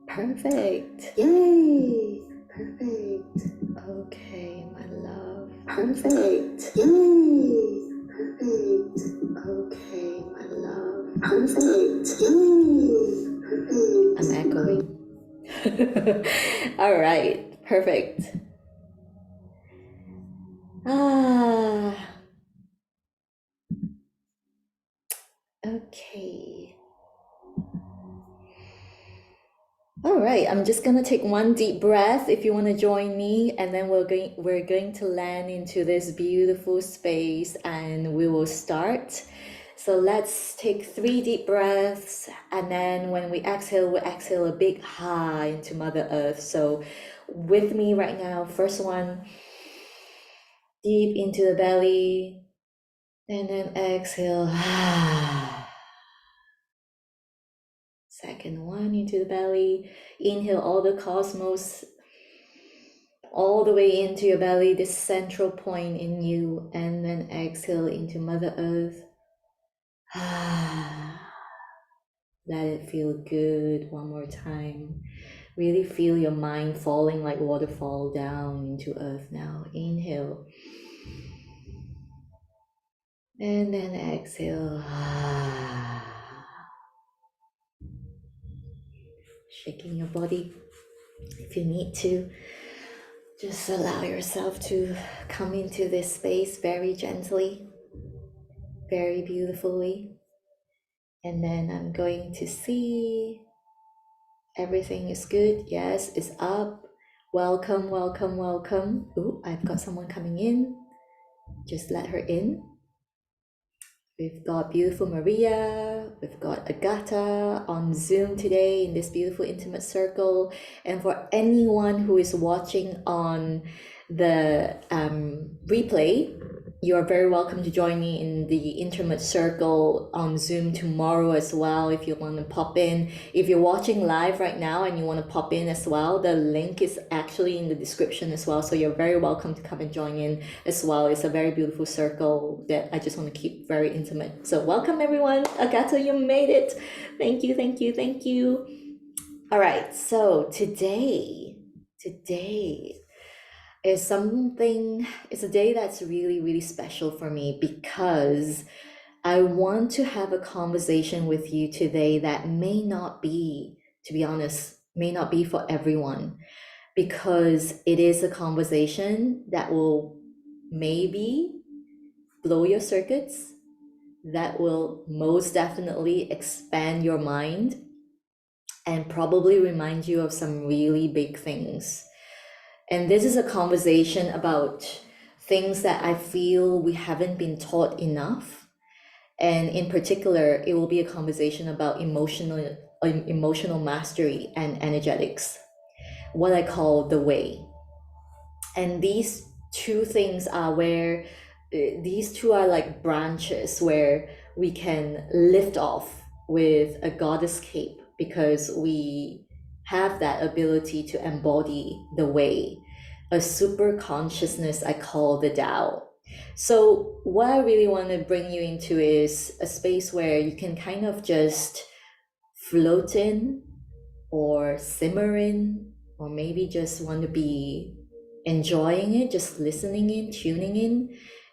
Perfect. Yay! Perfect. Okay, my love. Perfect. Yay! Perfect. Okay, my love. Perfect. Yay! Perfect. I'm echoing. All right, perfect. Ah, okay. All right, I'm just gonna take one deep breath if you want to join me, and then we're going to land into this beautiful space and we will start. So let's take 3 deep breaths, and then when we exhale, we exhale a big high into Mother Earth. So with me right now, first one, deep into the belly, and then exhale. Second one into the belly. Inhale all the cosmos all the way into your belly, this central point in you, and then exhale into Mother Earth. Let it feel good one more time. Really feel your mind falling like waterfall down into Earth now. Inhale. And then exhale. Shaking your body if you need to. Just allow yourself to come into this space very gently, very beautifully. And then I'm going to see everything is good. Yes, it's up. Welcome, welcome, welcome. Ooh, I've got someone coming in. Just let her in. We've got beautiful Maria, we've got Agata on Zoom today in this beautiful intimate circle. And for anyone who is watching on the replay, you are very welcome to join me in the intimate circle on Zoom tomorrow as well if you want to pop in. If you're watching live right now and you want to pop in as well, the link is actually in the description as well. So you're very welcome to come and join in as well. It's a very beautiful circle that I just want to keep very intimate. So welcome everyone. Agata, you made it. Thank you, thank you, thank you. All right, so today is it's a day that's really, really special for me because I want to have a conversation with you today that may not be, to be honest, may not be for everyone, because it is a conversation that will maybe blow your circuits, that will most definitely expand your mind and probably remind you of some really big things. And this is a conversation about things that I feel we haven't been taught enough. And in particular, it will be a conversation about emotional mastery and energetics, what I call the way. And these two things are where these two are like branches where we can lift off with a goddess cape because we have that ability to embody the way, a super consciousness I call the Tao. So what I really want to bring you into is a space where you can kind of just float in or simmer in, or maybe just want to be enjoying it, just listening in, tuning in.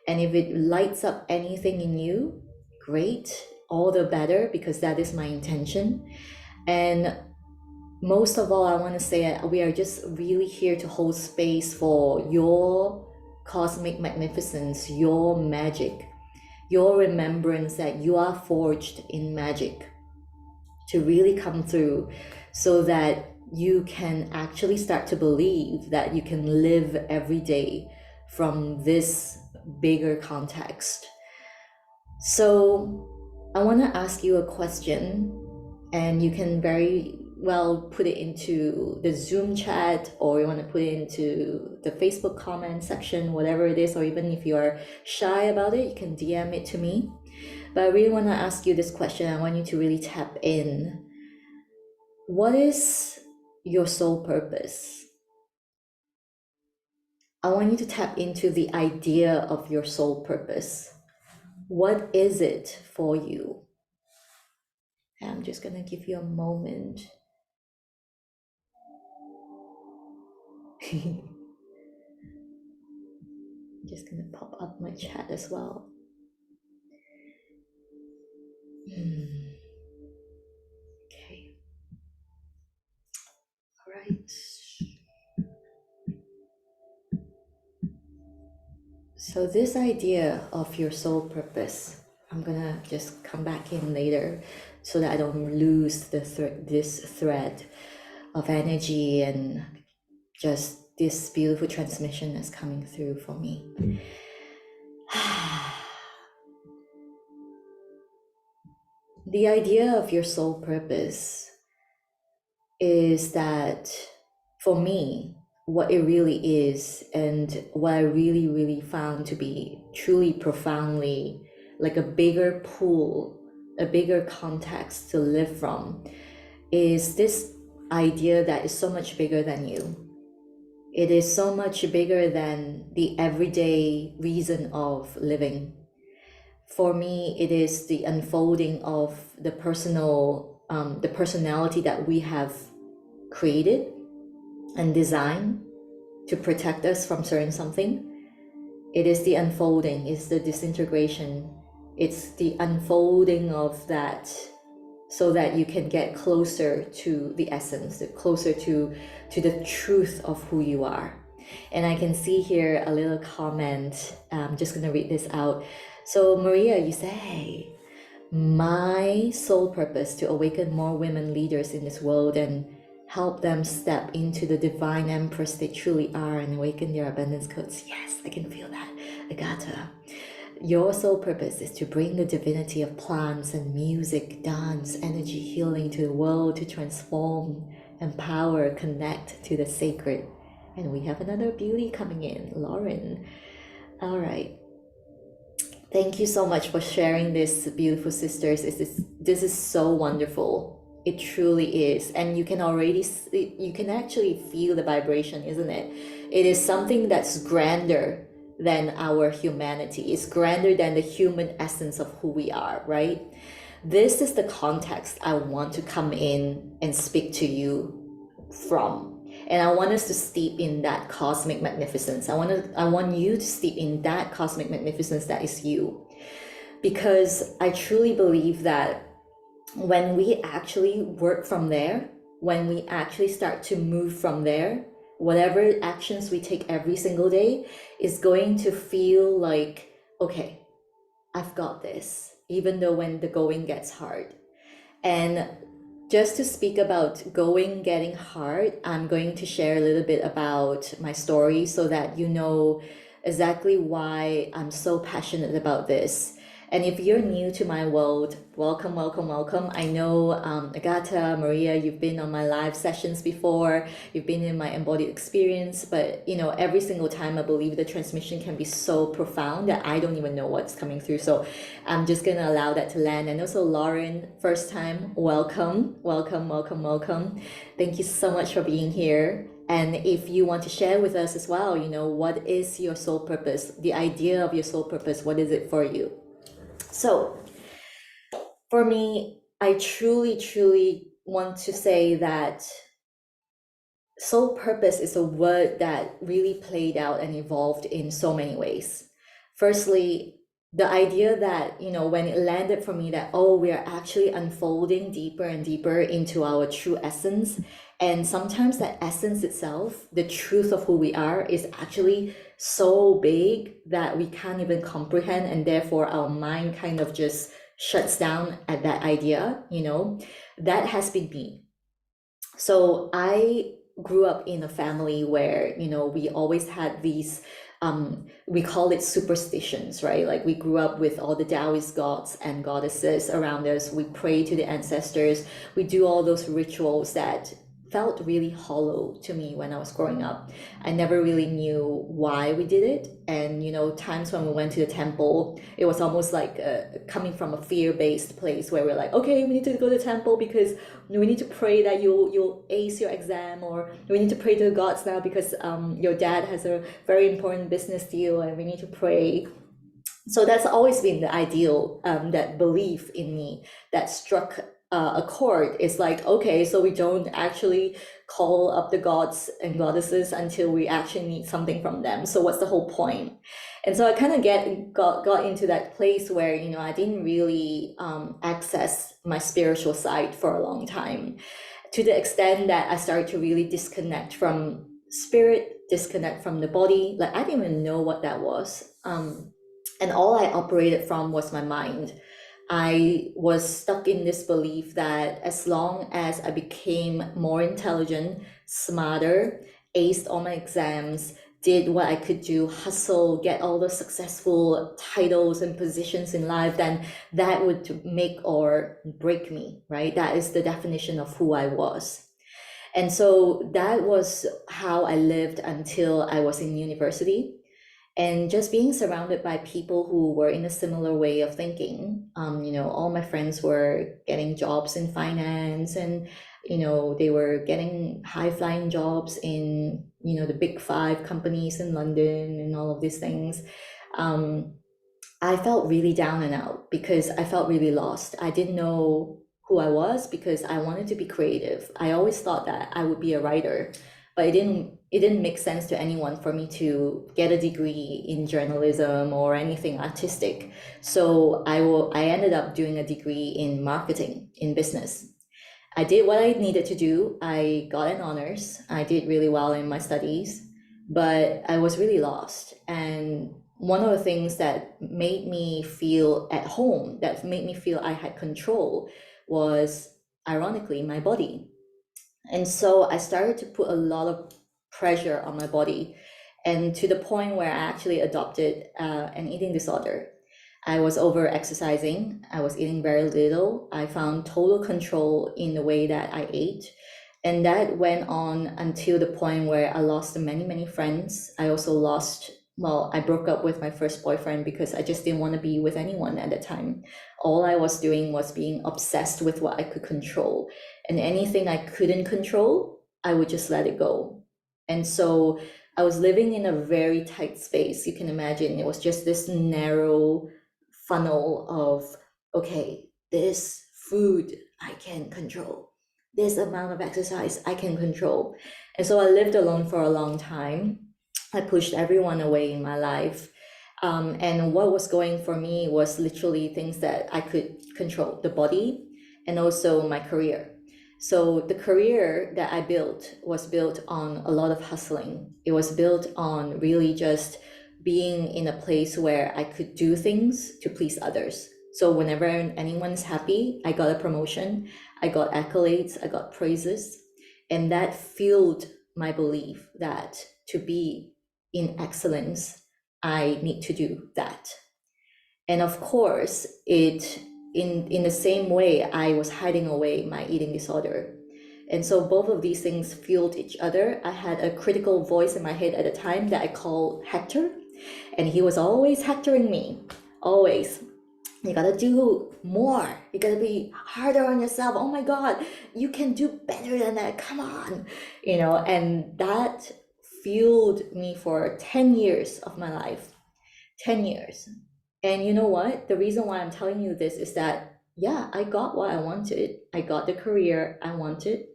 And if it lights up anything in you, great, all the better, because that is my intention. And most of all, I want to say we are just really here to hold space for your cosmic magnificence, your magic, your remembrance that you are forged in magic to really come through, so that you can actually start to believe that you can live every day from this bigger context. So I want to ask you a question, and you can very well put it into the Zoom chat, or you want to put it into the Facebook comment section, whatever it is, or even if you're shy about it, you can DM it to me. But I really want to ask you this question. I want you to really tap in. What is your soul purpose? I want you to tap into the idea of your soul purpose. What is it for you? I'm just gonna give you a moment. Just gonna pop up my chat as well. Okay, all right. So this idea of your soul purpose, I'm gonna just come back in later so that I don't lose this thread of energy and just this beautiful transmission that's coming through for me. The idea of your soul purpose is that, for me, what it really is, and what I really, really found to be truly profoundly like a bigger pool, a bigger context to live from, is this idea that is so much bigger than you. It is so much bigger than the everyday reason of living. For me, it is the unfolding of the the personality that we have created and designed to protect us from certain something. It is the unfolding, it's the disintegration, it's the unfolding of that, so that you can get closer to the essence, closer to the truth of who you are. And I can see here a little comment. I'm just going to read this out. So Maria, you say, my sole purpose to awaken more women leaders in this world and help them step into the divine empress they truly are and awaken their abundance codes. Yes, I can feel that. Agata. Your sole purpose is to bring the divinity of plants and music, dance, energy, healing to the world, to transform, empower, connect to the sacred. And we have another beauty coming in, Lauren. All right. Thank you so much for sharing this, beautiful sisters. This is so wonderful. It truly is. And you can already, you can actually feel the vibration, isn't it? It is something that's grander than our humanity. It's grander than the human essence of who we are, right? This is the context I want to come in and speak to you from. And I want us to steep in that cosmic magnificence. I want you to steep in that cosmic magnificence that is you. Because I truly believe that when we actually work from there, when we actually start to move from there, whatever actions we take every single day is going to feel like, okay, I've got this, even though when the going gets hard. And just to speak about getting hard, I'm going to share a little bit about my story so that you know exactly why I'm so passionate about this. And if you're new to my world, welcome, welcome, welcome. I know Agata, Maria, you've been on my live sessions before, you've been in my embodied experience, but you know, every single time I believe the transmission can be so profound that I don't even know what's coming through. So I'm just gonna allow that to land. And also Lauren, first time, welcome, welcome, welcome, welcome. Thank you so much for being here. And if you want to share with us as well, you know, what is your soul purpose? The idea of your soul purpose, what is it for you? So for me, I truly, truly want to say that soul purpose is a word that really played out and evolved in so many ways. Firstly, the idea that, you know, when it landed for me that, oh, we are actually unfolding deeper and deeper into our true essence. And sometimes that essence itself, the truth of who we are, is actually so big that we can't even comprehend. And therefore, our mind kind of just shuts down at that idea, you know, that has been me. So I grew up in a family where, you know, we always had these we call it superstitions, right? Like we grew up with all the Taoist gods and goddesses around us. We pray to the ancestors. We do all those rituals that felt really hollow to me when I was growing up. I never really knew why we did it. And, you know, times when we went to the temple, it was almost like coming from a fear-based place where we're like, okay, we need to go to the temple because we need to pray that you'll ace your exam, or we need to pray to the gods now because your dad has a very important business deal and we need to pray. So that's always been the ideal, that belief in me that struck accord. It's like, okay, so we don't actually call up the gods and goddesses until we actually need something from them. So what's the whole point? And so I kind of got into that place where, you know, I didn't really access my spiritual side for a long time, to the extent that I started to really disconnect from spirit, disconnect from the body. Like I didn't even know what that was. And all I operated from was my mind. I was stuck in this belief that as long as I became more intelligent, smarter, aced all my exams, did what I could do, hustle, get all the successful titles and positions in life, then that would make or break me, right? That is the definition of who I was. And so that was how I lived until I was in university. And just being surrounded by people who were in a similar way of thinking. You know, all my friends were getting jobs in finance, and you know, they were getting high flying jobs in, you know, the big five companies in London and all of these things. um, I felt really down and out because I felt really lost. I didn't know who I was because I wanted to be creative. I always thought that I would be a writer, but it didn't make sense to anyone for me to get a degree in journalism or anything artistic. So I ended up doing a degree in marketing, in business. I did what I needed to do. I got an honors. I did really well in my studies, but I was really lost. And one of the things that made me feel at home, that made me feel I had control, was ironically my body. And so I started to put a lot of pressure on my body, and to the point where I actually adopted an eating disorder. I was over exercising, I was eating very little. I found total control in the way that I ate. And that went on until the point where I lost many, many friends. I also lost, well, I broke up with my first boyfriend because I just didn't want to be with anyone at the time. All I was doing was being obsessed with what I could control. And anything I couldn't control, I would just let it go. And so I was living in a very tight space. You can imagine it was just this narrow funnel of, okay, this food I can control, this amount of exercise I can control. And so I lived alone for a long time. I pushed everyone away in my life. And what was going for me was literally things that I could control, the body and also my career. So the career that I built was built on a lot of hustling. It was built on really just being in a place where I could do things to please others. So whenever anyone's happy, I got a promotion, I got accolades, I got praises, and that fueled my belief that to be in excellence, I need to do that. And of course, in the same way, I was hiding away my eating disorder. And so both of these things fueled each other. I had a critical voice in my head at the time that I called Hector, and he was always hectoring me, always. You gotta do more. You gotta be harder on yourself. Oh my God, you can do better than that. Come on. You know, and that fueled me for 10 years of my life. 10 years. And you know what? The reason why I'm telling you this is that, yeah, I got what I wanted. I got the career I wanted.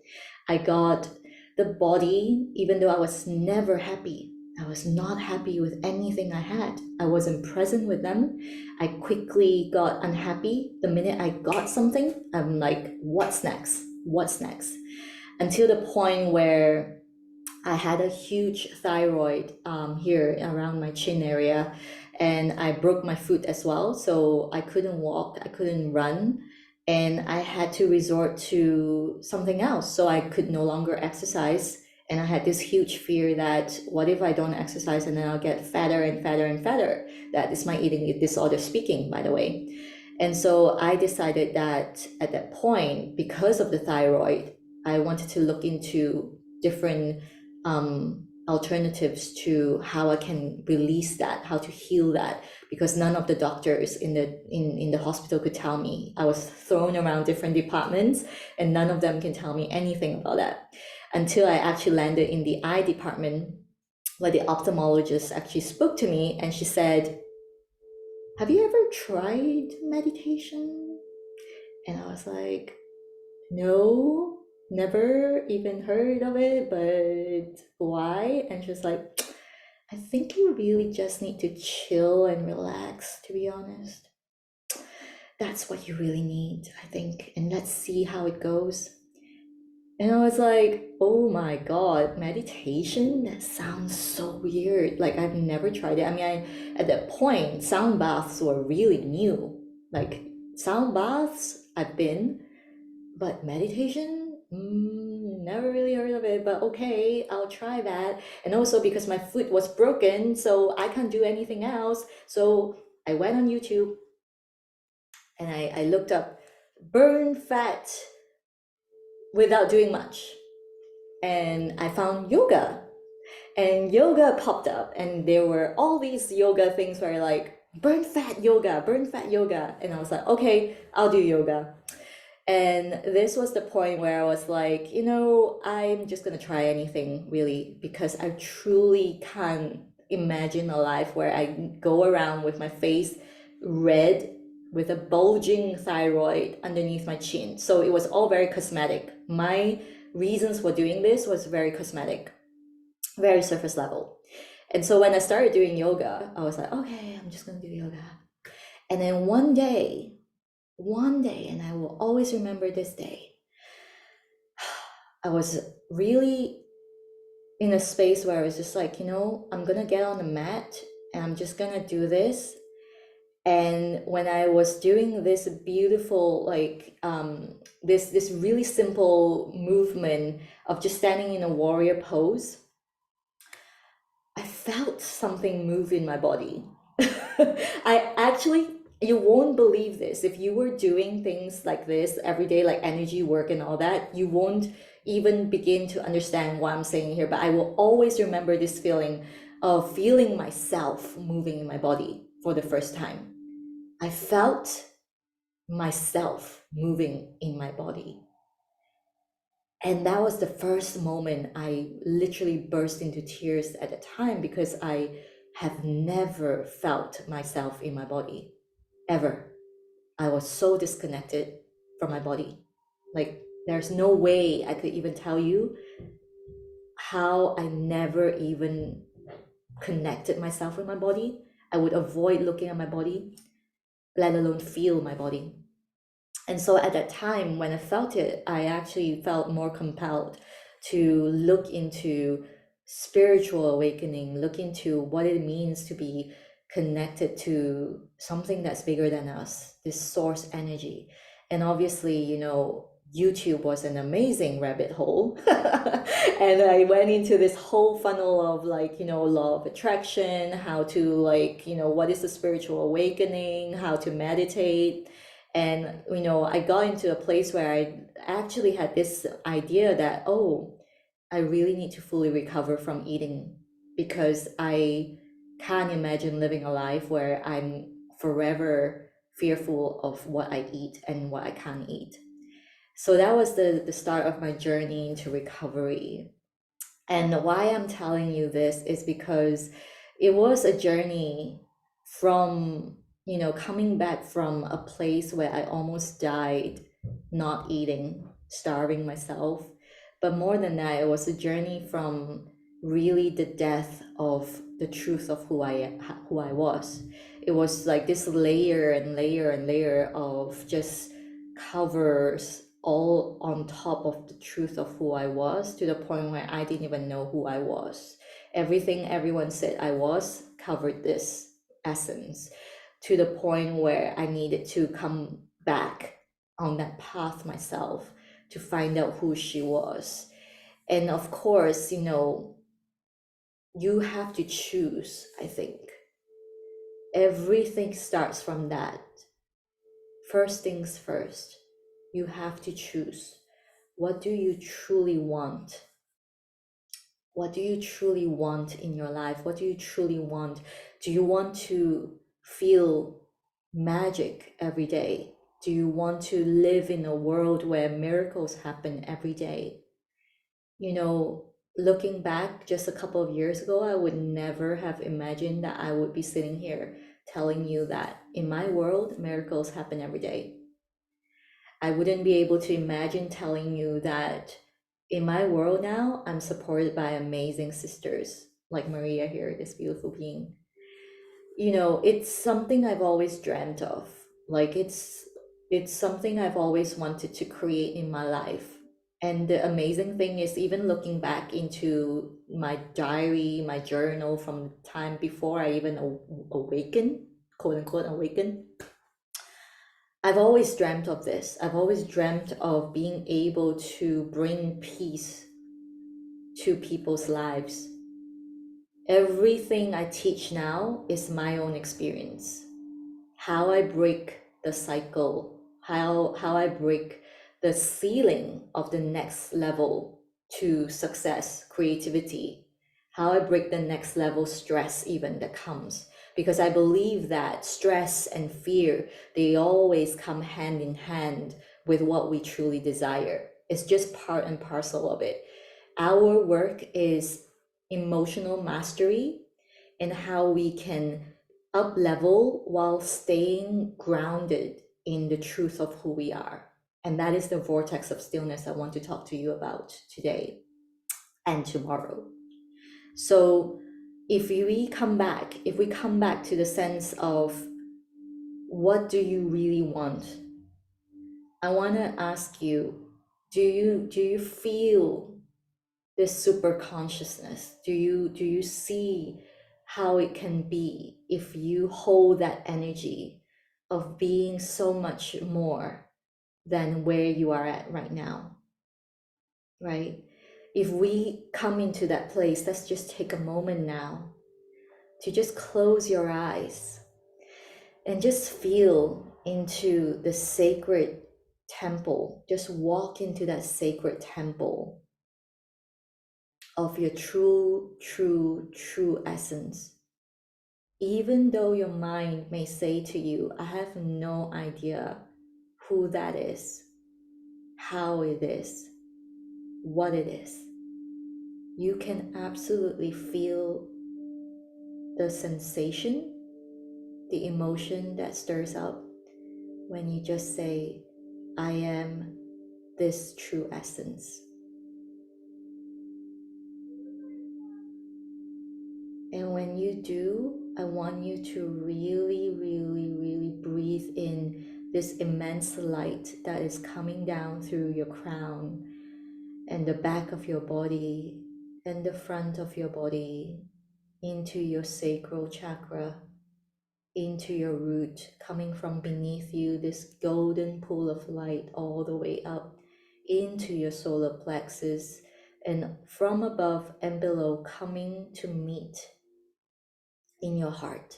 I got the body, even though I was never happy. I was not happy with anything I had. I wasn't present with them. I quickly got unhappy. The minute I got something, I'm like, what's next? What's next? Until the point where I had a huge thyroid here around my chin area, and I broke my foot as well. So I couldn't walk, I couldn't run, and I had to resort to something else. So I could no longer exercise. And I had this huge fear that what if I don't exercise and then I'll get fatter and fatter and fatter? That is my eating disorder speaking, by the way. And so I decided that at that point, because of the thyroid, I wanted to look into different alternatives to how I can release that, how to heal that, because none of the doctors in the hospital could tell me. I was thrown around different departments, and none of them can tell me anything about that until I actually landed in the eye department, where the ophthalmologist actually spoke to me, and she said, "Have you ever tried meditation?" And I was like, no, never even heard of it, but why? And she's like, I think you really just need to chill and relax, to be honest. That's what you really need, I think. And let's see how it goes. And I was like, oh my God, meditation? That sounds so weird. Like, I've never tried it. I mean, at that point, sound baths were really new. Like, sound baths, I've been, but meditation? Never really heard of it, but okay, I'll try that. And also because my foot was broken, so I can't do anything else. So I went on YouTube and I looked up burn fat without doing much. And I found yoga. And yoga popped up, and there were all these yoga things where like burn fat yoga, burn fat yoga. And I was like, okay, I'll do yoga. And this was the point where I was like, I'm just gonna try anything really because I truly can't imagine a life where I go around with my face red with a bulging thyroid underneath my chin. So it was all very cosmetic. My reasons for doing this was very cosmetic, very surface level. And so when I started doing yoga, I was like, okay, I'm just gonna do yoga. And then one day, and I will always remember this day, I was really in a space where I was just like, I'm gonna get on the mat and I'm just gonna do this. And when I was doing this beautiful, like this really simple movement of just standing in a warrior pose, I felt something move in my body. I actually, you won't believe this. If you were doing things like this every day, like energy work and all that, you won't even begin to understand what I'm saying here. But I will always remember this feeling of feeling myself moving in my body for the first time. I felt myself moving in my body. And that was the first moment I literally burst into tears at the time because I have never felt myself in my body ever. I was so disconnected from my body. Like, there's no way I could even tell you how I never even connected myself with my body. I would avoid looking at my body, let alone feel my body. And so at that time, when I felt it, I actually felt more compelled to look into spiritual awakening, look into what it means to be connected to something that's bigger than us, this source energy. And obviously, YouTube was an amazing rabbit hole. And I went into this whole funnel of like, law of attraction, how to like, what is the spiritual awakening, how to meditate. And I got into a place where I actually had this idea that, oh, I really need to fully recover from eating because I can't imagine living a life where I'm forever fearful of what I eat and what I can't eat. So that was the start of my journey into recovery. And why I'm telling you this is because it was a journey from, coming back from a place where I almost died, not eating, starving myself. But more than that, it was a journey from really the death of the truth of who I was. It was like this layer and layer and layer of just covers all on top of the truth of who I was to the point where I didn't even know who I was. Everything everyone said I was covered this essence to the point where I needed to come back on that path myself to find out who she was. And of course, you have to choose, I think. Everything starts from that. First things first, you have to choose. What do you truly want? What do you truly want in your life? What do you truly want? Do you want to feel magic every day? Do you want to live in a world where miracles happen every day? Looking back just a couple of years ago, I would never have imagined that I would be sitting here telling you that in my world, miracles happen every day. I wouldn't be able to imagine telling you that in my world now, I'm supported by amazing sisters like Maria here, this beautiful being. You know, it's something I've always dreamt of. Like it's something I've always wanted to create in my life. And the amazing thing is, even looking back into my diary, my journal from the time before I even awaken, quote unquote awaken, I've always dreamt of this. I've always dreamt of being able to bring peace to people's lives. Everything I teach now is my own experience. How I break the cycle, how I break the ceiling of the next level to success, creativity, how I break the next level stress even that comes. Because I believe that stress and fear, they always come hand in hand with what we truly desire. It's just part and parcel of it. Our work is emotional mastery and how we can up level while staying grounded in the truth of who we are. And that is the vortex of stillness I want to talk to you about today and tomorrow. So if we come back to the sense of what do you really want? I want to ask you, do you feel this super consciousness? Do you see how it can be if you hold that energy of being so much more than where you are at right now, right? If we come into that place, let's just take a moment now to just close your eyes and just feel into the sacred temple. Just walk into that sacred temple of your true essence. Even though your mind may say to you, I have no idea who that is, how it is, what it is, you can absolutely feel the sensation, the emotion that stirs up when you just say, I am this true essence. And when you do, I want you to really breathe in this immense light that is coming down through your crown and the back of your body and the front of your body into your sacral chakra, into your root, coming from beneath you, this golden pool of light all the way up into your solar plexus, and from above and below, coming to meet in your heart.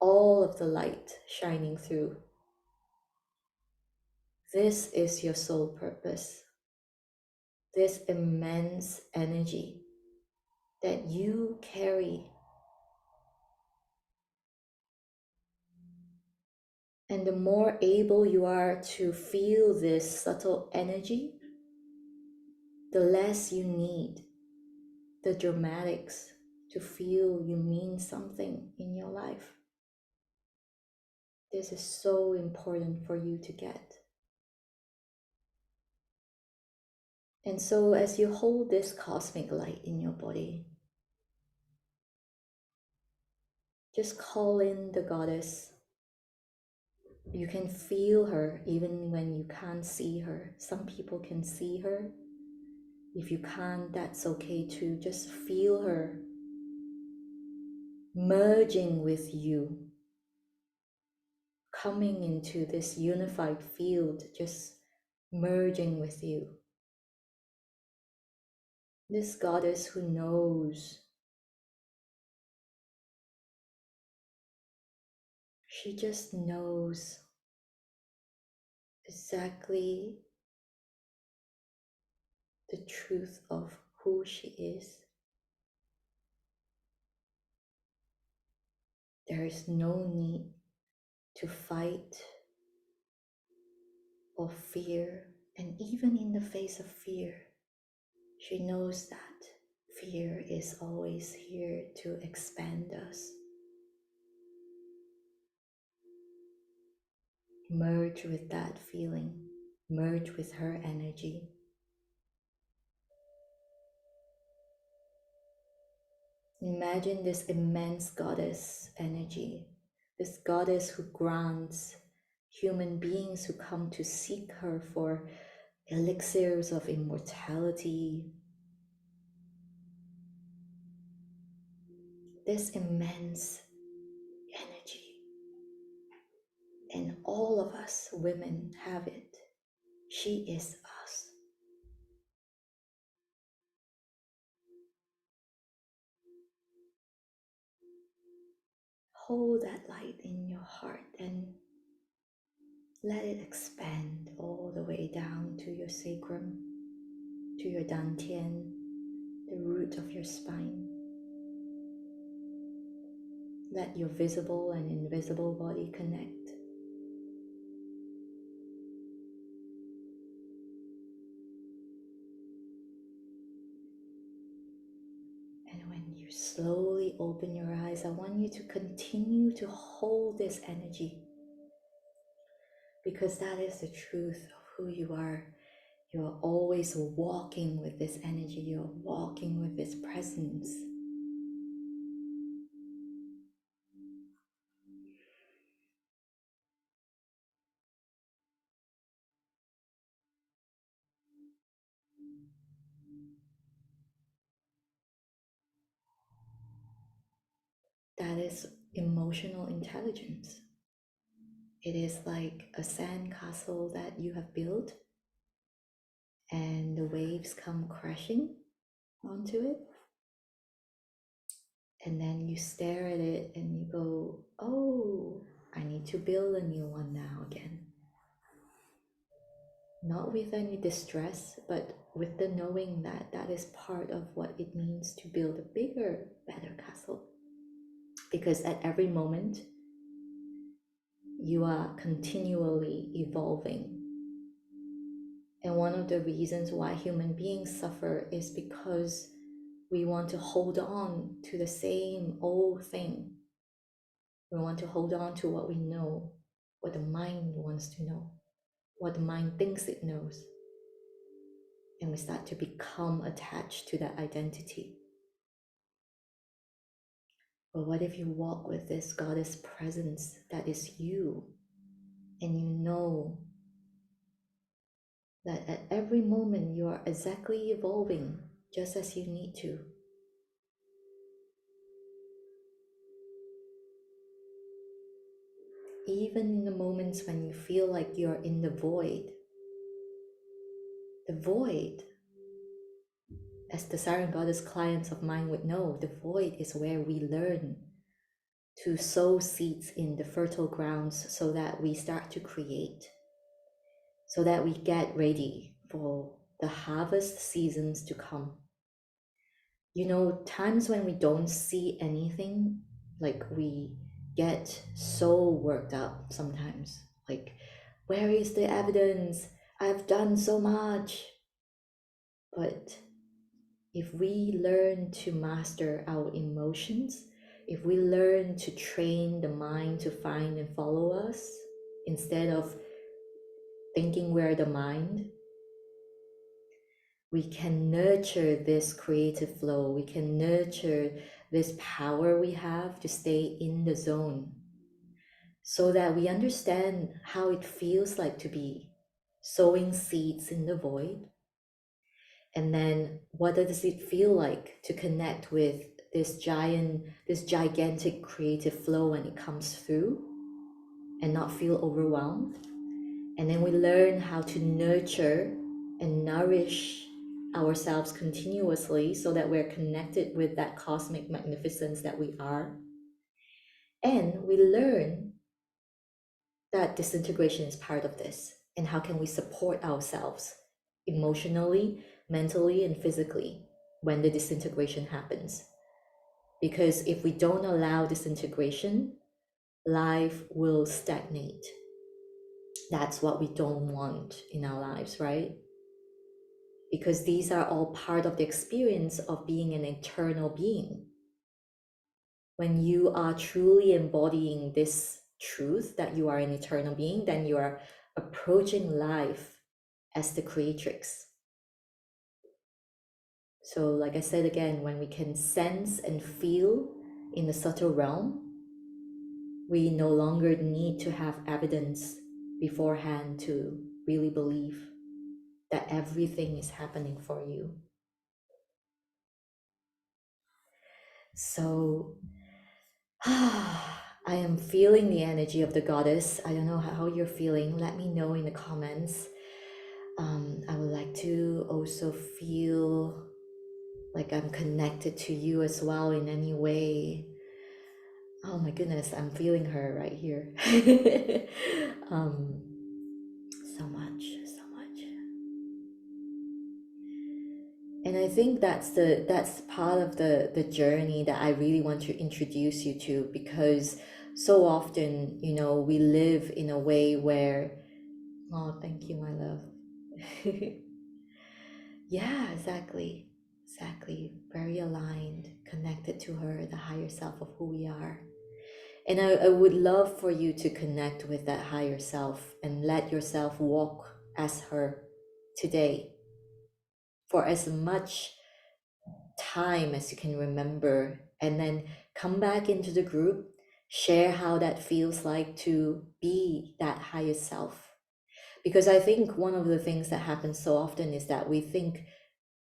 All of the light shining through. This is your soul purpose. This immense energy that you carry. And the more able you are to feel this subtle energy, the less you need the dramatics to feel you mean something in your life. This is so important for you to get. And so as you hold this cosmic light in your body, just call in the goddess. You can feel her even when you can't see her. Some people can see her. If you can't, that's okay too. Just feel her merging with you, coming into this unified field, just merging with you. This goddess who knows, she just knows exactly the truth of who she is. There is no need to fight or fear, and even in the face of fear, she knows that fear is always here to expand us. Merge with that feeling, merge with her energy. Imagine this immense goddess energy, this goddess who grants human beings who come to seek her for elixirs of immortality. This immense energy. And all of us women have it. She is us. Hold that light in your heart and let it expand all the way down to your sacrum, to your dantian, the root of your spine. Let your visible and invisible body connect. And when you slowly open your eyes, I want you to continue to hold this energy, because that is the truth of who you are. You are always walking with this energy. You are walking with this presence. That is emotional intelligence. It is like a sand castle that you have built and the waves come crashing onto it. And then you stare at it and you go, oh, I need to build a new one now again. Not with any distress, but with the knowing that that is part of what it means to build a bigger, better castle. Because at every moment, you are continually evolving. And one of the reasons why human beings suffer is because we want to hold on to the same old thing. We want to hold on to what we know, what the mind wants to know, what the mind thinks it knows. And we start to become attached to that identity. But what if you walk with this goddess presence that is you, and you know that at every moment you are exactly evolving just as you need to. Even in the moments when you feel like you're in the void, as the Siren Goddess clients of mine would know, the void is where we learn to sow seeds in the fertile grounds so that we start to create, so that we get ready for the harvest seasons to come. You know, times when we don't see anything, like we get so worked up sometimes. Like, where is the evidence? I've done so much. But if we learn to master our emotions, if we learn to train the mind to find and follow us, instead of thinking we're the mind, we can nurture this creative flow. We can nurture this power we have to stay in the zone so that we understand how it feels like to be sowing seeds in the void. And then what does it feel like to connect with this gigantic creative flow when it comes through and not feel overwhelmed? And then we learn how to nurture and nourish ourselves continuously so that we're connected with that cosmic magnificence that we are. And we learn that disintegration is part of this. And how can we support ourselves emotionally, mentally, and physically when the disintegration happens? Because if we don't allow disintegration, life will stagnate. That's what we don't want in our lives, right? Because these are all part of the experience of being an eternal being. When you are truly embodying this truth that you are an eternal being, then you are approaching life as the creatrix. So, like I said again, when we can sense and feel in the subtle realm, we no longer need to have evidence beforehand to really believe that everything is happening for you. So, I am feeling the energy of the goddess. I don't know how you're feeling. Let me know in the comments. I would like to also feel like I'm connected to you as well in any way. Oh my goodness, I'm feeling her right here. um, so much, so much. And I think that's part of the journey that I really want to introduce you to, because so often, we live in a way where, oh, thank you, my love. Yeah, exactly. Exactly. Very aligned, connected to her, the higher self of who we are. And I would love for you to connect with that higher self and let yourself walk as her today for as much time as you can remember, and then come back into the group, share how that feels like to be that higher self. Because I think one of the things that happens so often is that we think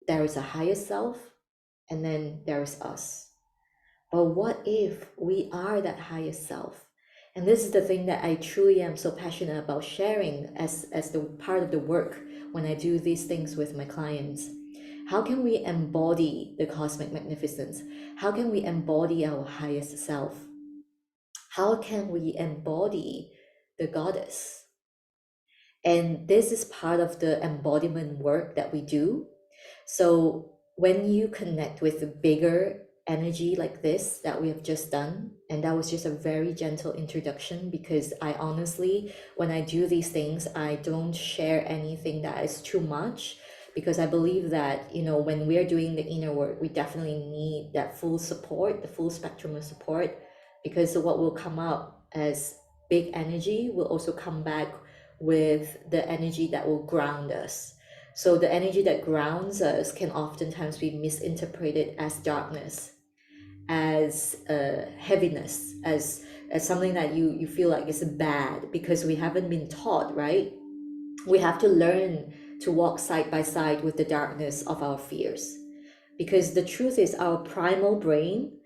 there is a higher self and then there's us. But what if we are that higher self? And this is the thing that I truly am so passionate about sharing as the part of the work when I do these things with my clients. How can we embody the cosmic magnificence? How can we embody our highest self? How can we embody the goddess? And this is part of the embodiment work that we do. So when you connect with a bigger energy like this that we have just done, and that was just a very gentle introduction, because I honestly, when I do these things, I don't share anything that is too much, because I believe that, when we're doing the inner work, we definitely need that full support, the full spectrum of support, because what will come up as big energy will also come back with the energy that will ground us. So the energy that grounds us can oftentimes be misinterpreted as darkness, as heaviness, as something that you feel like is bad, because we haven't been taught, right? We have to learn to walk side by side with the darkness of our fears. Because the truth is, our primal brain,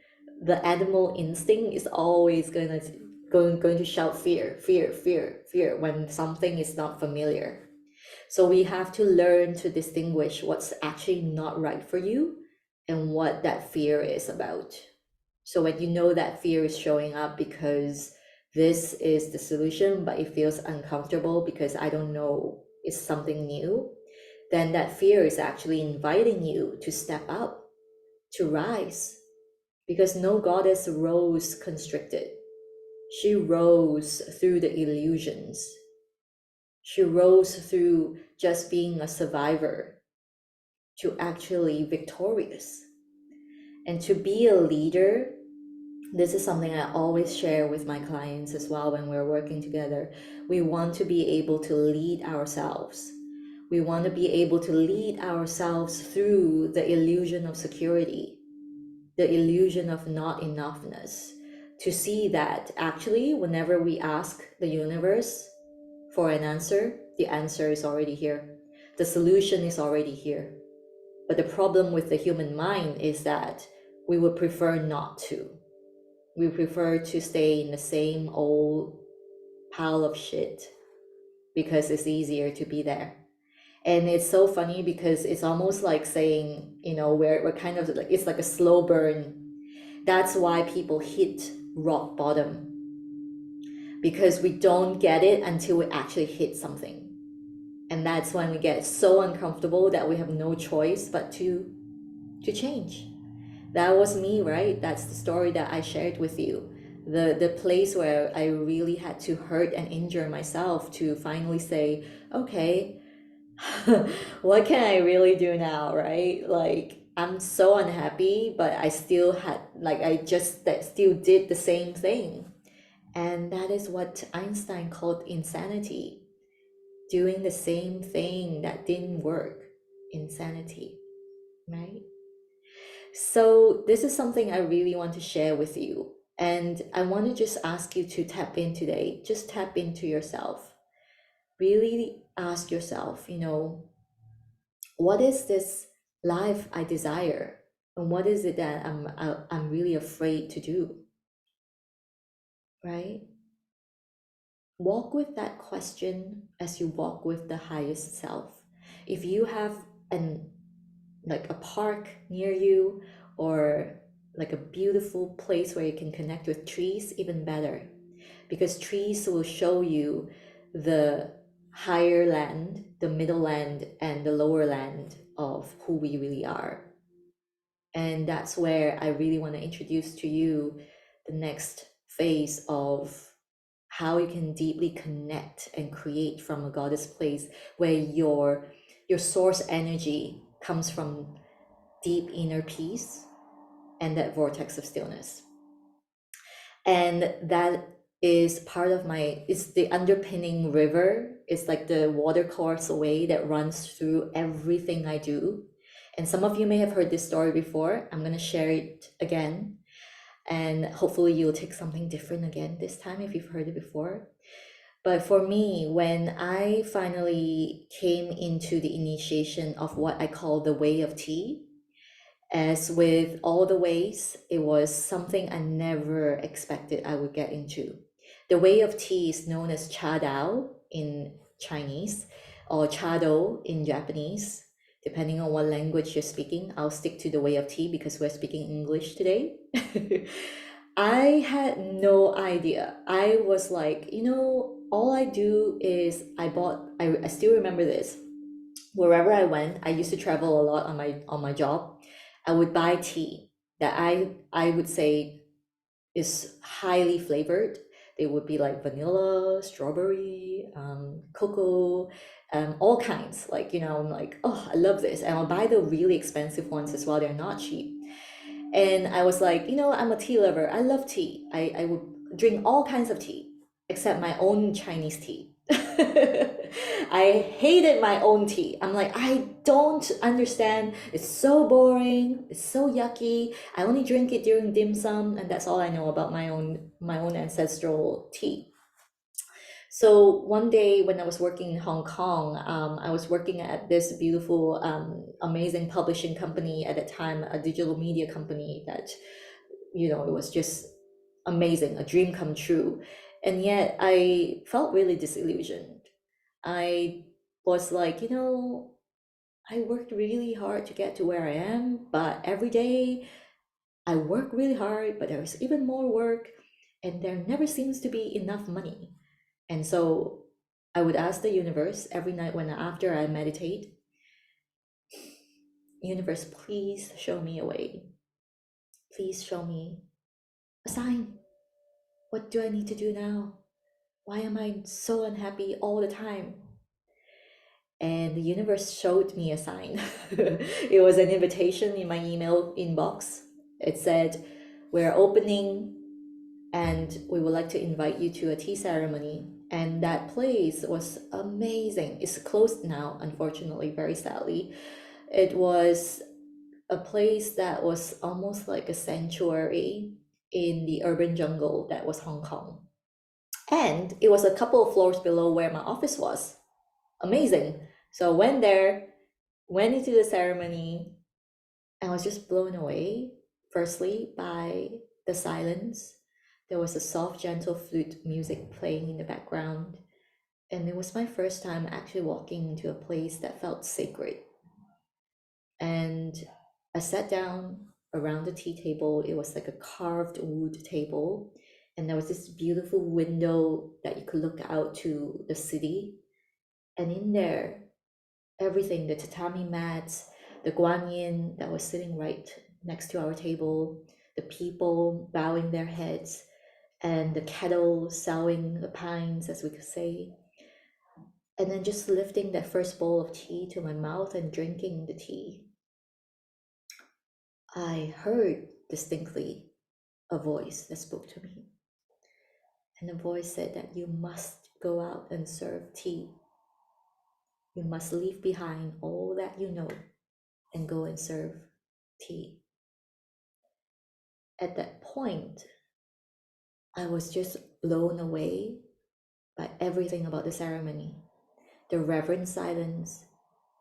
the animal instinct, is always going to shout fear, fear, fear, fear when something is not familiar. So we have to learn to distinguish what's actually not right for you and what that fear is about. So when you know that fear is showing up because this is the solution, but it feels uncomfortable because I don't know, it's something new, then that fear is actually inviting you to step up, to rise, because no goddess rose constricted. She rose through the illusions. She rose through just being a survivor to actually victorious. And to be a leader, this is something I always share with my clients as well when we're working together. We want to be able to lead ourselves. We want to be able to lead ourselves through the illusion of security, the illusion of not enoughness, to see that actually, whenever we ask the universe for an answer, the answer is already here. The solution is already here. But the problem with the human mind is that we would prefer not to. We prefer to stay in the same old pile of shit because it's easier to be there. And it's so funny because it's almost like saying, we're kind of like, it's like a slow burn. That's why people hit rock bottom, because we don't get it until we actually hit something. And that's when we get so uncomfortable that we have no choice but to change. That was me, right? That's the story that I shared with you. The place where I really had to hurt and injure myself to finally say, okay, what can I really do now, right? Like, I'm so unhappy, but I still had, like, I just that still did the same thing. And that is what Einstein called insanity, doing the same thing that didn't work, insanity, right? So, this is something I really want to share with you. And I want to just ask you to tap in today. Just tap into yourself. Really ask yourself, what is this life I desire? And what is it that I'm really afraid to do, right? Walk with that question as you walk with the highest self. If you have an like a park near you, or like a beautiful place where you can connect with trees, even better, because trees will show you the higher land, the middle land, and the lower land of who we really are. And that's where I really want to introduce to you the next phase of how you can deeply connect and create from a goddess place, where your source energy comes from deep inner peace and that vortex of stillness. And that is part of it's the underpinning river. It's like the watercourse way that runs through everything I do. And some of you may have heard this story before. I'm going to share it again. And hopefully you'll take something different again this time if you've heard it before. But for me, when I finally came into the initiation of what I call the way of tea, as with all the ways, it was something I never expected I would get into. The way of tea is known as cha dao in Chinese, or cha do in Japanese, depending on what language you're speaking. I'll stick to the way of tea because we're speaking English today. I had no idea. I was like, all I do is I still remember this. Wherever I went, I used to travel a lot on my job. I would buy tea that I would say is highly flavored. They would be like vanilla, strawberry, cocoa, all kinds. Like, I'm like, oh, I love this. And I'll buy the really expensive ones as well. They're not cheap. And I was like, I'm a tea lover. I love tea. I would drink all kinds of tea except my own Chinese tea. I hated my own tea. I'm like, I don't understand. It's so boring. It's so yucky. I only drink it during dim sum, and that's all I know about my own ancestral tea. So one day when I was working in Hong Kong, I was working at this beautiful, amazing publishing company at the time, a digital media company that, it was just amazing, a dream come true. And yet I felt really disillusioned. I was like, I worked really hard to get to where I am, but every day I work really hard, but there's even more work, and there never seems to be enough money. And so I would ask the universe every night when after I meditate, universe, please show me a way. Please show me a sign. What do I need to do now? Why am I so unhappy all the time? And the universe showed me a sign. It was an invitation in my email inbox. It said, we're opening and we would like to invite you to a tea ceremony. And that place was amazing. It's closed now, unfortunately, very sadly. It was a place that was almost like a sanctuary in the urban jungle that was Hong Kong. And it was a couple of floors below where my office was. Amazing. So I went there, went into the ceremony, and I was just blown away, firstly, by the silence. There was a soft, gentle flute music playing in the background. And it was my first time actually walking into a place that felt sacred. And I sat down around the tea table. It was like a carved wood table. And there was this beautiful window that you could look out to the city. And in there, everything, the tatami mats, the guanyin that was sitting right next to our table, the people bowing their heads, and the kettle soughing the pines, as we could say. And then just lifting that first bowl of tea to my mouth and drinking the tea, I heard distinctly a voice that spoke to me. And the voice said that you must go out and serve tea. You must leave behind all that you know and go and serve tea. At that point, I was just blown away by everything about the ceremony, the reverent silence,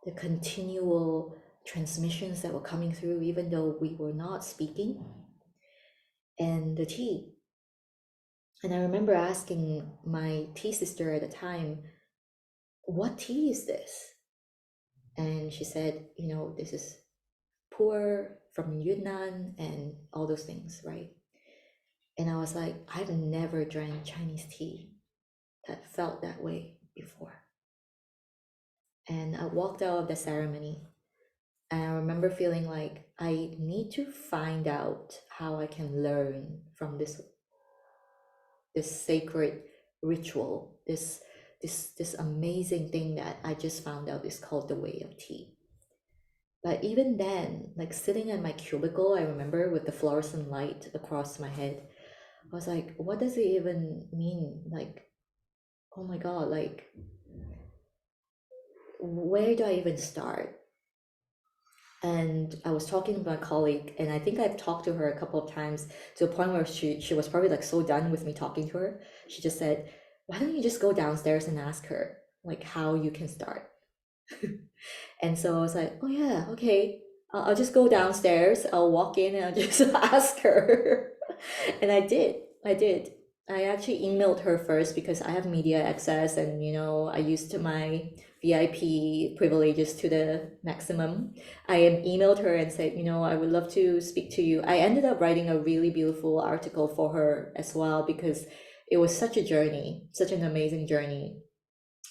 the continual transmissions that were coming through, even though we were not speaking, and the tea. And I remember asking my tea sister at the time, what tea is this? And she said, this is pu'er from Yunnan and all those things, right? And I was like, I've never drank Chinese tea that felt that way before. And I walked out of the ceremony and I remember feeling like I need to find out how I can learn from this sacred ritual, this amazing thing that I just found out is called the way of tea. But even then, like sitting in my cubicle, I remember with the fluorescent light across my head, I was like, what does it even mean? Like, oh my God, like, where do I even start? And I was talking to my colleague, and I think I've talked to her a couple of times to a point where she was probably like so done with me talking to her. She just said, why don't you just go downstairs and ask her like how you can start? And so I was like, oh yeah, okay. I'll just go downstairs. I'll walk in and I'll just ask her. And I did. I did. I actually emailed her first because I have media access and I used my VIP privileges to the maximum. I emailed her and said, I would love to speak to you. I ended up writing a really beautiful article for her as well because it was such a journey, such an amazing journey.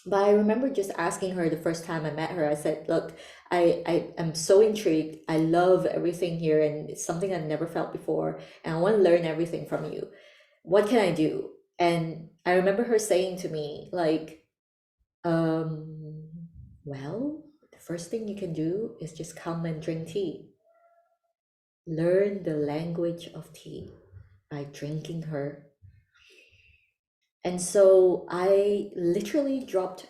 But I remember just asking her the first time I met her, I said, look, I am so intrigued. I love everything here and it's something I've never felt before. And I want to learn everything from you. What can I do? And I remember her saying to me, like, um, well, the first thing you can do is just come and drink tea. Learn the language of tea by drinking her. And so I literally dropped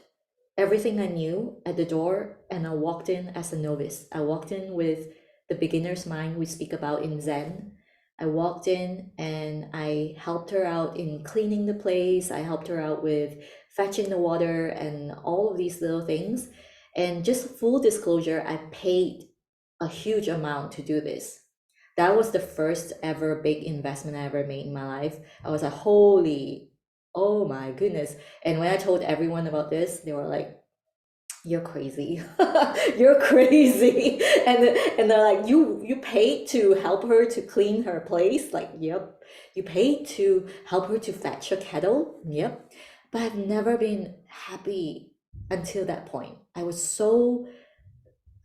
everything I knew at the door, and I walked in as a novice. I walked in with the beginner's mind we speak about in Zen. I walked in and I helped her out in cleaning the place. I helped her out with fetching the water and all of these little things. And just full disclosure, I paid a huge amount to do this. That was the first ever big investment I ever made in my life. I was like, holy, oh my goodness. And when I told everyone about this, they were like, you're crazy. You're crazy. And they're like, you paid to help her to clean her place? Like, yep. You paid to help her to fetch a kettle? Yep. But I've never been happy until that point. I was so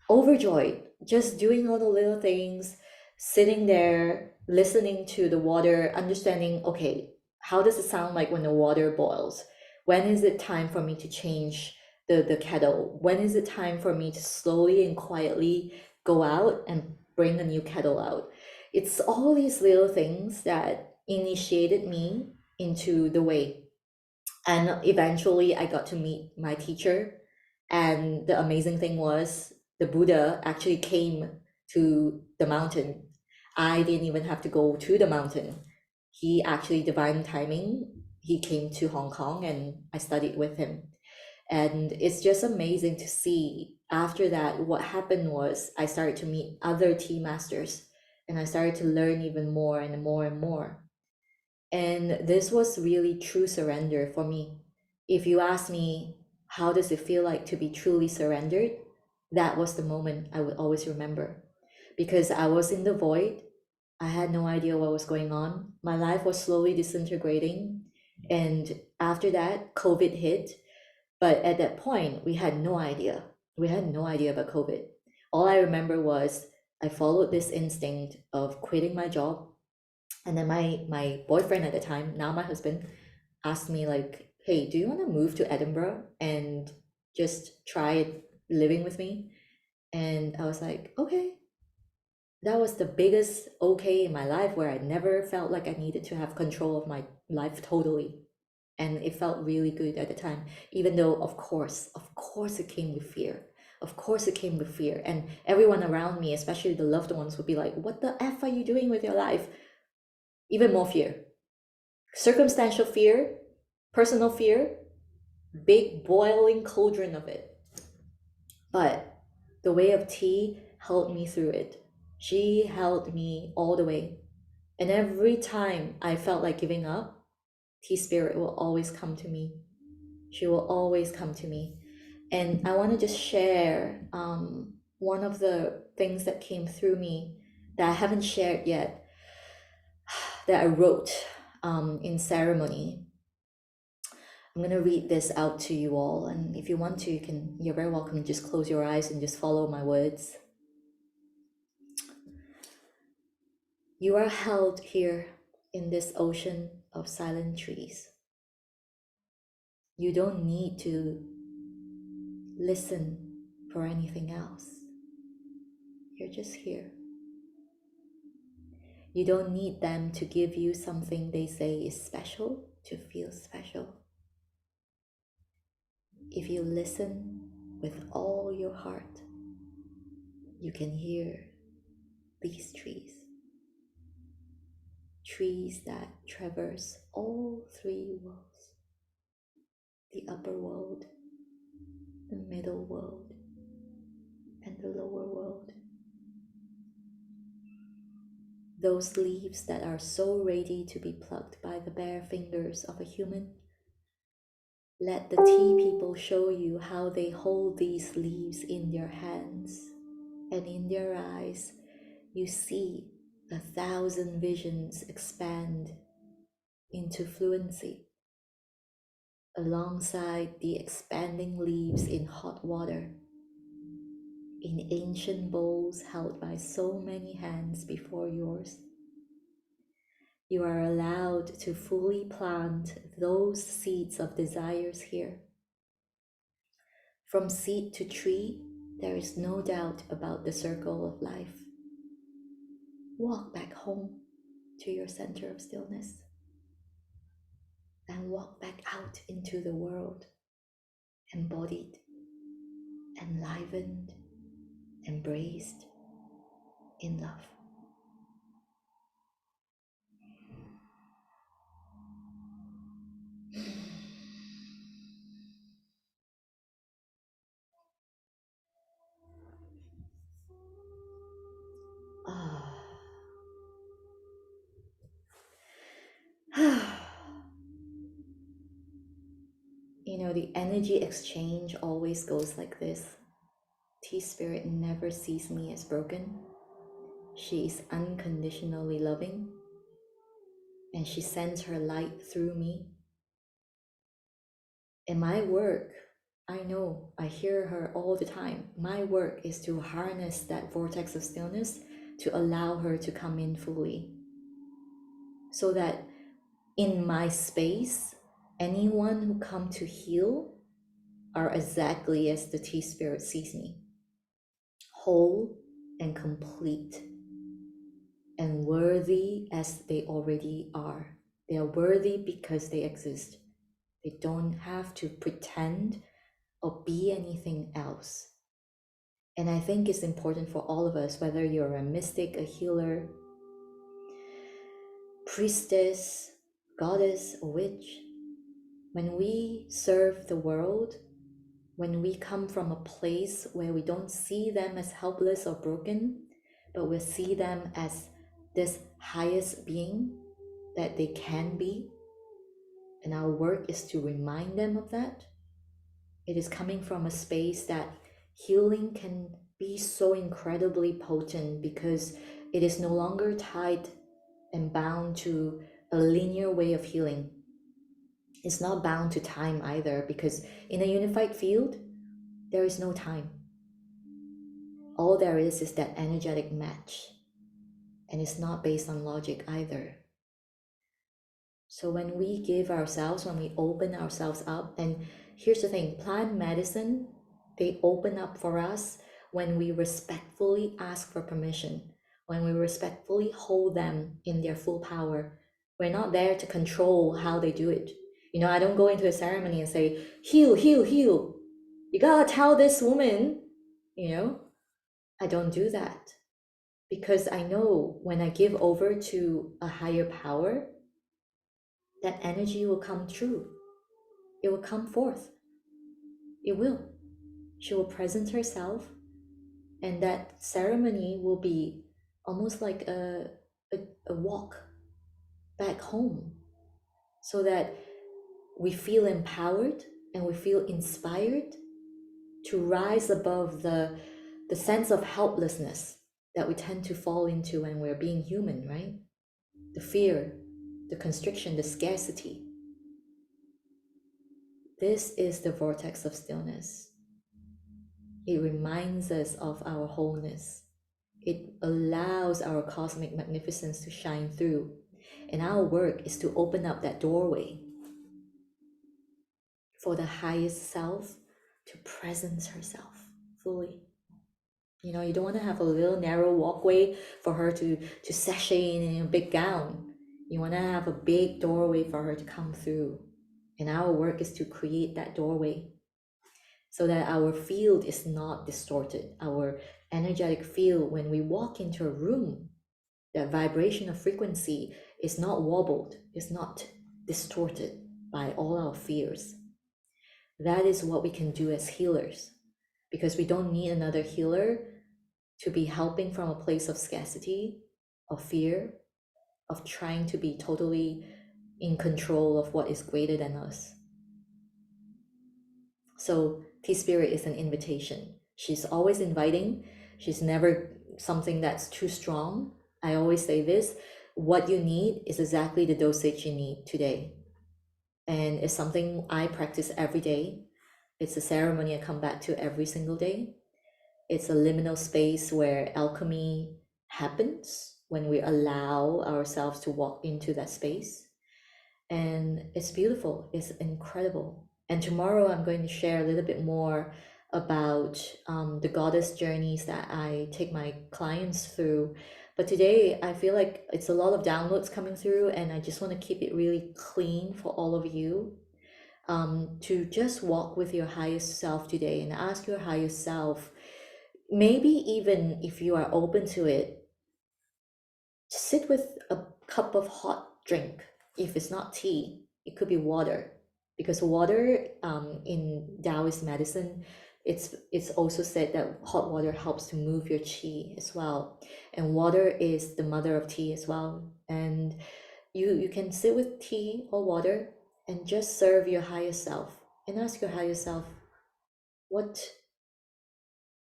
overjoyed just doing all the little things, sitting there, listening to the water, understanding, okay, how does it sound like when the water boils? When is it time for me to change the kettle? When is it time for me to slowly and quietly go out and bring a new kettle out? It's all these little things that initiated me into the way. And eventually I got to meet my teacher. And the amazing thing was the Buddha actually came to the mountain. I didn't even have to go to the mountain. He actually, divine timing, he came to Hong Kong and I studied with him. And it's just amazing to see after that, what happened was I started to meet other tea masters and I started to learn even more and more and more. And this was really true surrender for me. If you ask me, how does it feel like to be truly surrendered? That was the moment I would always remember. Because I was in the void, I had no idea what was going on. My life was slowly disintegrating. And after that, COVID hit. But at that point, we had no idea. We had no idea about COVID. All I remember was I followed this instinct of quitting my job, and then my boyfriend at the time, now my husband, asked me like, hey, do you want to move to Edinburgh and just try living with me? And I was like, okay. That was the biggest okay in my life, where I never felt like I needed to have control of my life totally. And it felt really good at the time, even though, of course, it came with fear. Of course, it came with fear. And everyone around me, especially the loved ones, would be like, what the F are you doing with your life? Even more fear. Circumstantial fear, personal fear, big boiling cauldron of it. But the way of tea held me through it. She held me all the way. And every time I felt like giving up, tea spirit will always come to me. She will always come to me. And I want to just share one of the things that came through me that I haven't shared yet, that I wrote in ceremony. I'm going to read this out to you all. And if you want to, you're very welcome to just close your eyes and just follow my words. You are held here in this ocean of silent trees. You don't need to listen for anything else. You're just here. You don't need them to give you something they say is special to feel special. If you listen with all your heart, you can hear these trees. Trees that traverse all three worlds: the upper world, the middle world, and the lower world. Those leaves that are so ready to be plucked by the bare fingers of a human. Let the tea people show you how they hold these leaves in their hands, and in their eyes you see 1,000 visions expand into fluency, alongside the expanding leaves in hot water, in ancient bowls held by so many hands before yours. You are allowed to fully plant those seeds of desires here. From seed to tree, there is no doubt about the circle of life. Walk back home to your center of stillness and walk back out into the world, embodied, enlivened, embraced in love. You know, the energy exchange always goes like this. Tea Spirit never sees me as broken. She is unconditionally loving, and she sends her light through me. And my work, I know, I hear her all the time. My work is to harness that vortex of stillness to allow her to come in fully. So that in my space, anyone who come to heal are exactly as the Tea Spirit sees me. Whole and complete and worthy as they already are. They are worthy because they exist. They don't have to pretend or be anything else. And I think it's important for all of us, whether you're a mystic, a healer, priestess, goddess, or witch, when we serve the world, when we come from a place where we don't see them as helpless or broken, but we see them as this highest being that they can be, and our work is to remind them of that. It is coming from a space that healing can be so incredibly potent because it is no longer tied and bound to a linear way of healing. It's not bound to time either, because in a unified field, there is no time. All there is that energetic match, and it's not based on logic either. So when we give ourselves, when we open ourselves up, and here's the thing, plant medicine, they open up for us when we respectfully ask for permission, when we respectfully hold them in their full power. We're not there to control how they do it. I don't go into a ceremony and say, heal, heal, heal. You gotta tell this woman, you know, I don't do that because I know when I give over to a higher power, that energy will come true. It will come forth. It will. She will present herself, and that ceremony will be almost like a, a walk back home so that we feel empowered and we feel inspired to rise above the sense of helplessness that we tend to fall into when we're being human, right? The fear, the constriction, the scarcity. This is the vortex of stillness. It reminds us of our wholeness. It allows our cosmic magnificence to shine through. And our work is to open up that doorway for the highest self to presence herself fully. You don't want to have a little narrow walkway for her to sashay in a big gown. You want to have a big doorway for her to come through. And our work is to create that doorway so that our field is not distorted. Our energetic field, when we walk into a room, that vibration of frequency is not wobbled, is not distorted by all our fears. That is what we can do as healers, because we don't need another healer to be helping from a place of scarcity, of fear, of trying to be totally in control of what is greater than us. So Tea Spirit is an invitation. She's always inviting. She's never something that's too strong. I always say this, what you need is exactly the dosage you need today. And it's something I practice every day. It's a ceremony I come back to every single day. It's a liminal space where alchemy happens when we allow ourselves to walk into that space. And it's beautiful, it's incredible. And tomorrow I'm going to share a little bit more about the goddess journeys that I take my clients through. But today I feel like it's a lot of downloads coming through, and I just want to keep it really clean for all of you, to just walk with your highest self today and ask your highest self, maybe even if you are open to it, sit with a cup of hot drink. If it's not tea, it could be water, because water, in Taoist medicine, it's also said that hot water helps to move your qi as well, and water is the mother of tea as well. And you can sit with tea or water and just serve your higher self and ask your higher self, what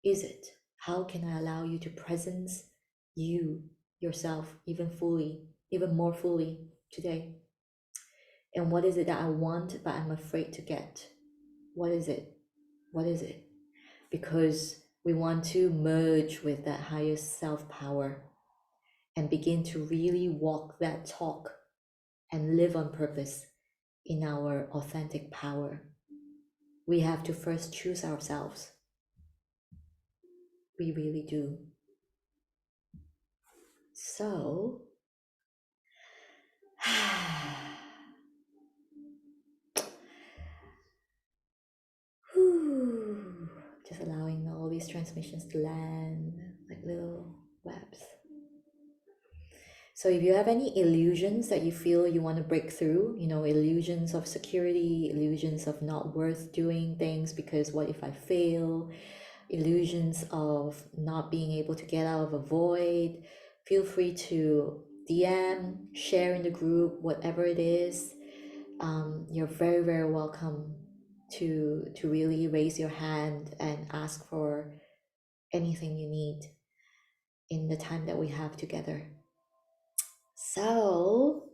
is it? How can I allow you to presence you, yourself, even fully, even more fully today? And what is it that I want, but I'm afraid to get? What is it? What is it? Because we want to merge with that highest self power and begin to really walk that talk and live on purpose in our authentic power. We have to first choose ourselves. We really do. So, whew, just allowing all these transmissions to land like little webs. So if you have any illusions that you feel you want to break through, illusions of security, illusions of not worth doing things because what if I fail, illusions of not being able to get out of a void, feel free to DM, share in the group, whatever it is. You're very, very welcome to really raise your hand and ask for anything you need in the time that we have together. So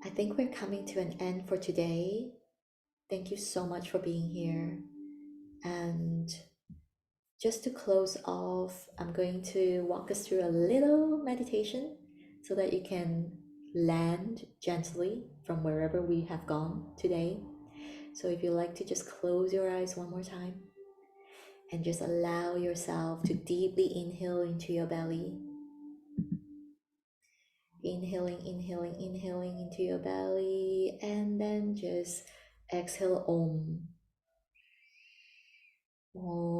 I think we're coming to an end for today. Thank you so much for being here. And just to close off, I'm going to walk us through a little meditation so that you can land gently from wherever we have gone today. So if you like to just close your eyes one more time and just allow yourself to deeply inhale into your belly. Inhaling into your belly, and then just Exhale Om. Om.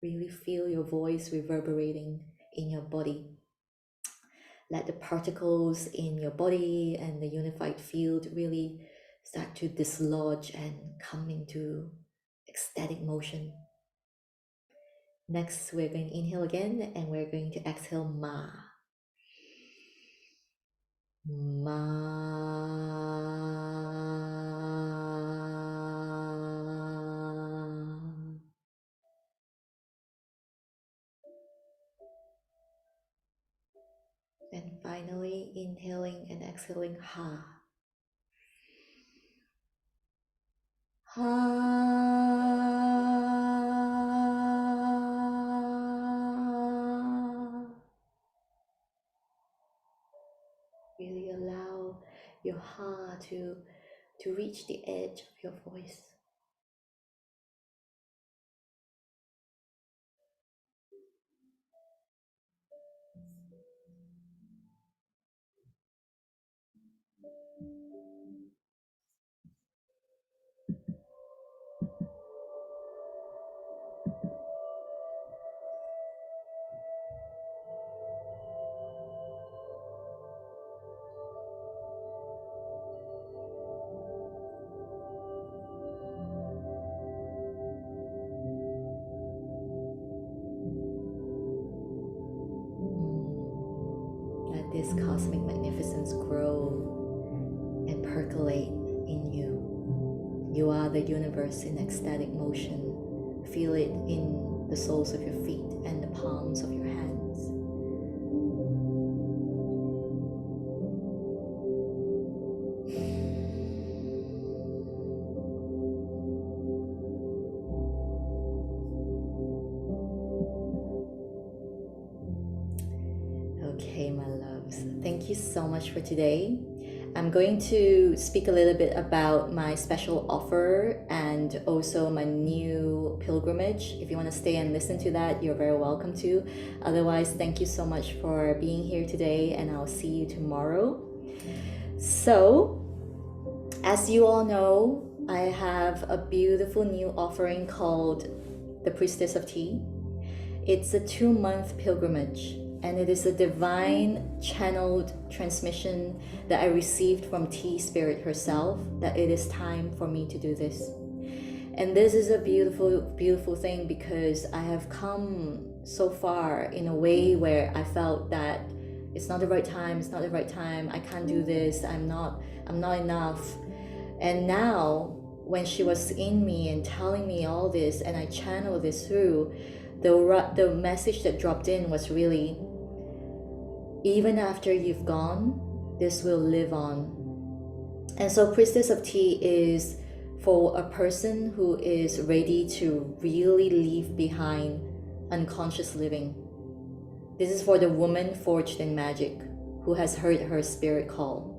Really feel your voice reverberating in your body. Let the particles in your body and the unified field really start to dislodge and come into ecstatic motion. Next, we're going to inhale again and we're going to exhale Ma. Ma. And finally, inhaling and exhaling Ha. Ha. Really allow your Ha to reach the edge of your voice. Let this cosmic magnificence grow and percolate in you. You are the universe in ecstatic motion. Feel it in the soles of your feet and the palms of your hands. Okay, my loves, thank you so much for today. I'm going to speak a little bit about my special offer and also my new pilgrimage. If you want to stay and listen to that, you're very welcome to. Otherwise, thank you so much for being here today, and I'll see you tomorrow. So, as you all know, I have a beautiful new offering called the Priestess of Tea. It's a 2-month pilgrimage, and it is a divine channeled transmission that I received from Tea Spirit herself, that it is time for me to do this. And this is a beautiful, beautiful thing, because I have come so far in a way where I felt that it's not the right time, I can't do this, I'm not enough. And now, when she was in me and telling me all this, and I channeled this through, the message that dropped in was really, even after you've gone, this will live on. And so Priestess of Tea is for a person who is ready to really leave behind unconscious living. This is for the woman forged in magic who has heard her spirit call.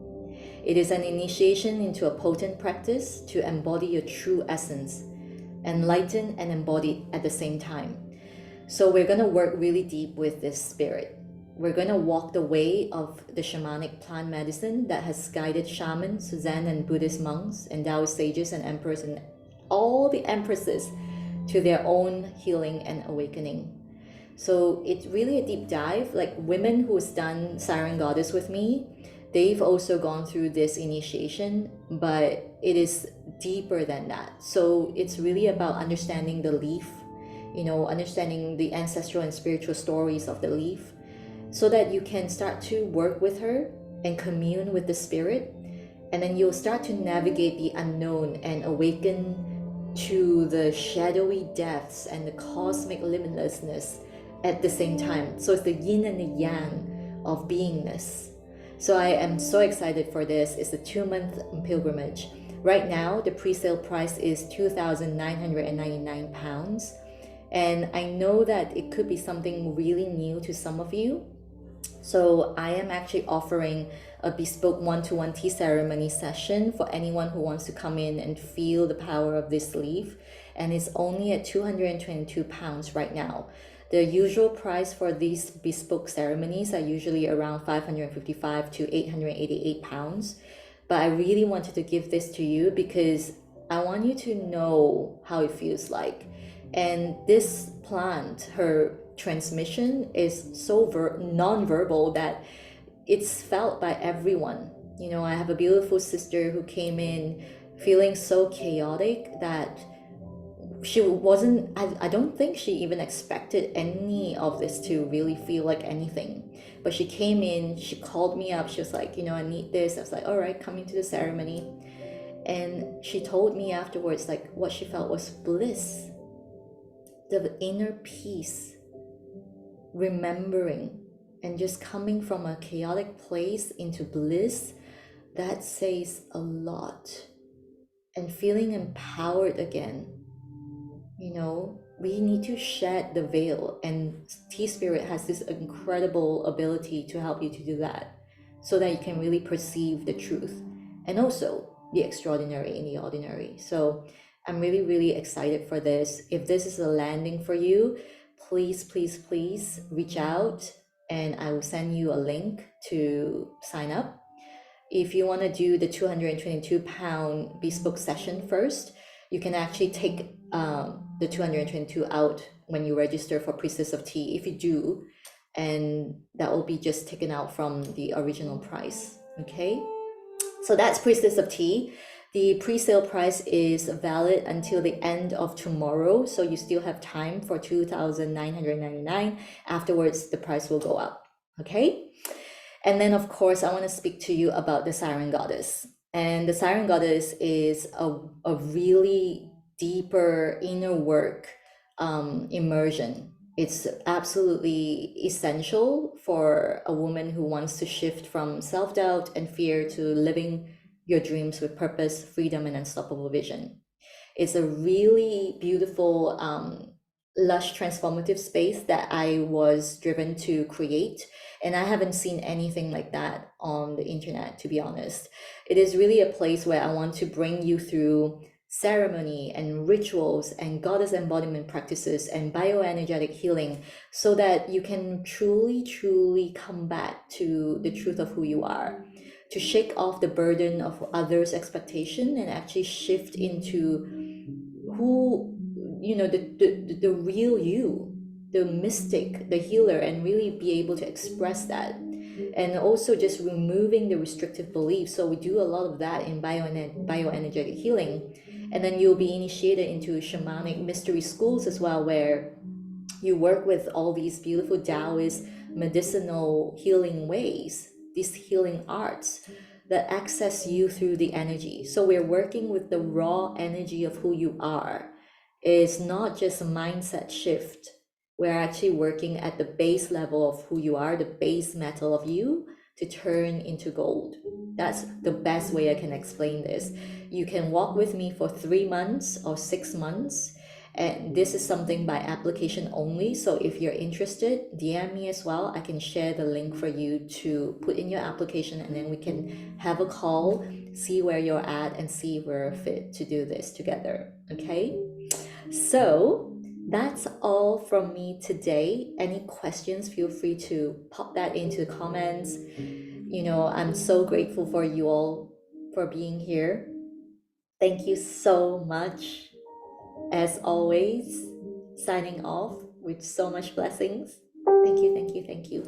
It is an initiation into a potent practice to embody your true essence, enlighten and embody at the same time. So we're going to work really deep with this spirit. We're going to walk the way of the shamanic plant medicine that has guided shamans, Zen and Buddhist monks, and Taoist sages and emperors and all the empresses to their own healing and awakening. So it's really a deep dive. Like women who's done Siren Goddess with me, they've also gone through this initiation, but it is deeper than that. So it's really about understanding the leaf, understanding the ancestral and spiritual stories of the leaf, so that you can start to work with her and commune with the spirit. And then you'll start to navigate the unknown and awaken to the shadowy depths and the cosmic limitlessness at the same time. So it's the yin and the yang of beingness. So I am so excited for this. It's a 2-month pilgrimage. Right now, the pre-sale price is £2,999. And I know that it could be something really new to some of you. So I am actually offering a bespoke one-to-one tea ceremony session for anyone who wants to come in and feel the power of this leaf. And it's only at £222 right now. The usual price for these bespoke ceremonies are usually around 555 to 888 pounds. But I really wanted to give this to you because I want you to know how it feels like. And this plant, her transmission is so non-verbal that it's felt by everyone. You know, I have a beautiful sister who came in feeling so chaotic that she wasn't, I don't think she even expected any of this to really feel like anything. But she came in, she called me up, she was like, you know, I need this. I was like, all right, coming to the ceremony. And she told me afterwards, like, what she felt was bliss, the inner peace, remembering, and just coming from a chaotic place into bliss. That says a lot. And feeling empowered again. You know, we need to shed the veil, and Tea Spirit has this incredible ability to help you to do that so that you can really perceive the truth and also the extraordinary in the ordinary. So I'm really, really excited for this. If this is a landing for you, please, please, please reach out and I will send you a link to sign up. If you want to do the 222-pound bespoke session first, you can actually take the 222 out when you register for Priestess of Tea, if you do, and that will be just taken out from the original price. Okay, so that's Priestess of Tea. The pre-sale price is valid until the end of tomorrow, so you still have time for 2,999. Afterwards, the price will go up. Okay. And then, of course, I want to speak to you about the Siren Goddess. And the Siren Goddess is a really deeper inner work immersion. It's absolutely essential for a woman who wants to shift from self doubt and fear to living your dreams with purpose, freedom, and unstoppable vision. It's a really beautiful, lush, transformative space that I was driven to create. And I haven't seen anything like that on the internet, to be honest. It is really a place where I want to bring you through ceremony and rituals and goddess embodiment practices and bioenergetic healing so that you can truly, truly come back to the truth of who you are, to shake off the burden of others' expectation and actually shift into who, you know, the real you, the mystic, the healer, and really be able to express that. And also just removing the restrictive beliefs. So we do a lot of that in bioenergetic healing. And then you'll be initiated into shamanic mystery schools as well, where you work with all these beautiful Taoist medicinal healing ways, these healing arts that access you through the energy. So we're working with the raw energy of who you are. It's not just a mindset shift. We're actually working at the base level of who you are, the base metal of you, to turn into gold. That's the best way I can explain this. You can walk with me for 3 months or 6 months, and this is something by application only. So if you're interested, DM me as well. I can share the link for you to put in your application, and then we can have a call, see where you're at, and see if we're fit to do this together. Okay? So that's all from me today. Any questions, feel free to pop that into the comments. You know, I'm so grateful for you all for being here. Thank you so much. As always, signing off with so much blessings. Thank you, thank you, thank you.